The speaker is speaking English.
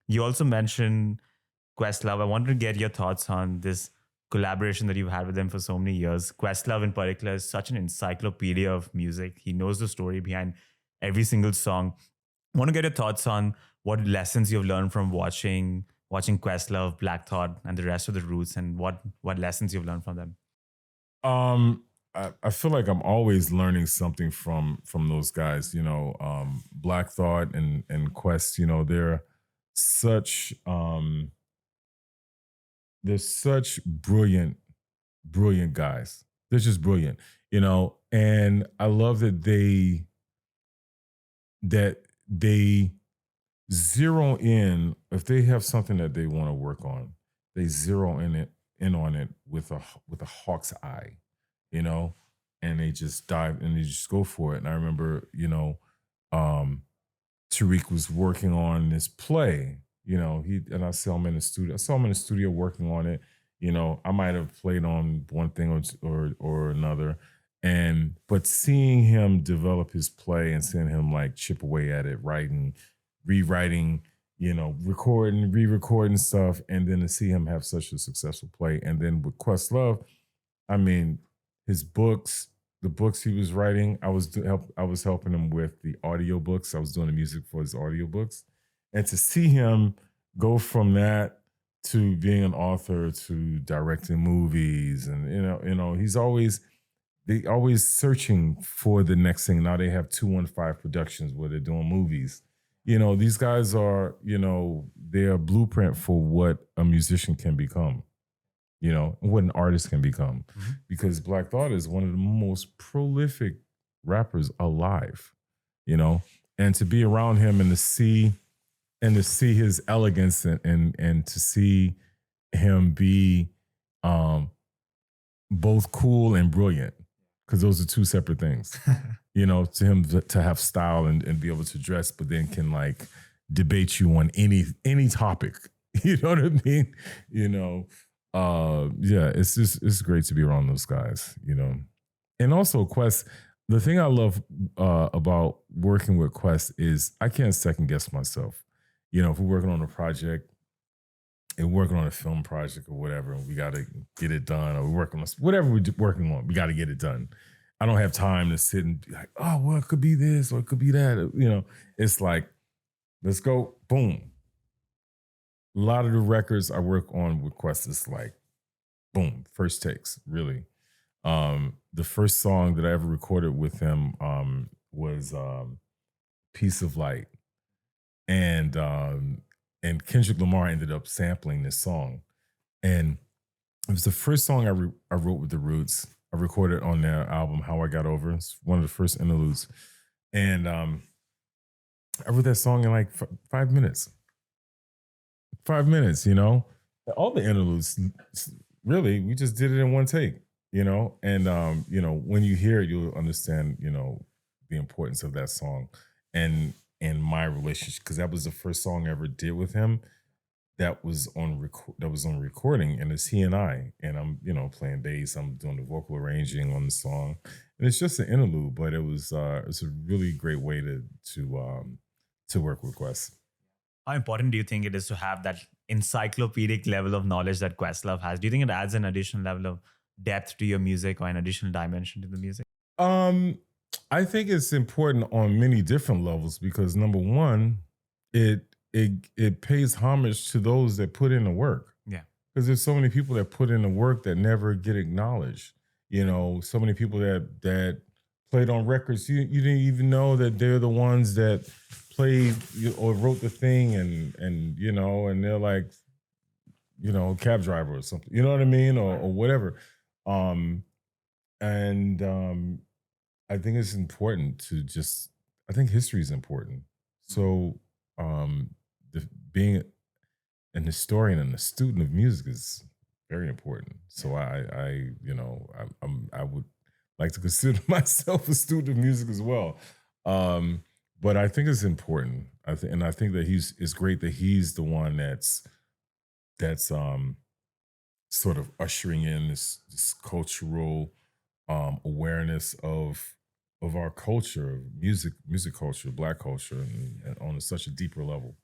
You also mentioned Questlove. I wanted to get your thoughts on this collaboration that you've had with him for so many years. Questlove in particular is such an encyclopedia of music. He knows the story behind every single song. I want to get your thoughts on what lessons you've learned from watching Questlove, Black Thought, and the rest of the Roots, and what lessons you've learned from them. I feel like I'm always learning something from those guys. Black Thought and Quest. They're such brilliant guys. They're just brilliant. And I love that they zero in if they have something that they want to work on. They zero in on it with a hawk's eye, and they just dive and they just go for it. And I remember, Tariq was working on this play, I saw him in the studio. I saw him in the studio working on it. I might have played on one thing or another. But seeing him develop his play and seeing him like chip away at it, writing, rewriting, recording, re-recording stuff, and then to see him have such a successful play. And then with Questlove, I mean, his books, the books he was writing, I was helping him with the audiobooks. I was doing the music for his audiobooks. And to see him go from that to being an author to directing movies, and he's always searching for the next thing. Now they have 215 Productions where they're doing movies. These guys are, they're a blueprint for what a musician can become, what an artist can become. Mm-hmm. Because Black Thought is one of the most prolific rappers alive, and to be around him and to see his elegance and to see him be both cool and brilliant, because those are two separate things. To him to have style and be able to dress, but then can like debate you on any topic. You know what I mean? It's great to be around those guys, And also Quest, the thing I love about working with Quest is I can't second guess myself. If we're working on a project and working on a film project or whatever, and we got to get it done, or we're working on whatever we're working on, we got to get it done. I don't have time to sit and be like, oh, well, it could be this or it could be that. It's like, let's go, boom. A lot of the records I work on with Quest is like, boom, first takes, really. The first song that I ever recorded with him was Piece of Light. And Kendrick Lamar ended up sampling this song. And it was the first song I wrote with the Roots. I recorded on their album, How I Got Over. It's one of the first interludes. And I wrote that song in like 5 minutes. 5 minutes, All the interludes, really, we just did it in one take, And, when you hear it, you'll understand, the importance of that song and my relationship, because that was the first song I ever did with him. That was on recording, and it's he and I, and I'm playing bass. I'm doing the vocal arranging on the song, and it's just an interlude. But it's a really great way to work with Quest. How important do you think it is to have that encyclopedic level of knowledge that Questlove has? Do you think it adds an additional level of depth to your music or an additional dimension to the music? I think it's important on many different levels because number one, it pays homage to those that put in the work. Yeah. Because there's so many people that put in the work that never get acknowledged. So many people that played on records, you didn't even know that they're the ones that played or wrote the thing and they're like, cab driver or something. You know what I mean? Or whatever. I think it's important to I think history is important. So being an historian and a student of music is very important. So I would like to consider myself a student of music as well. But I think it's important. I think that it's great that he's the one that's sort of ushering in this cultural awareness of our culture, music culture, Black culture, and on such a deeper level.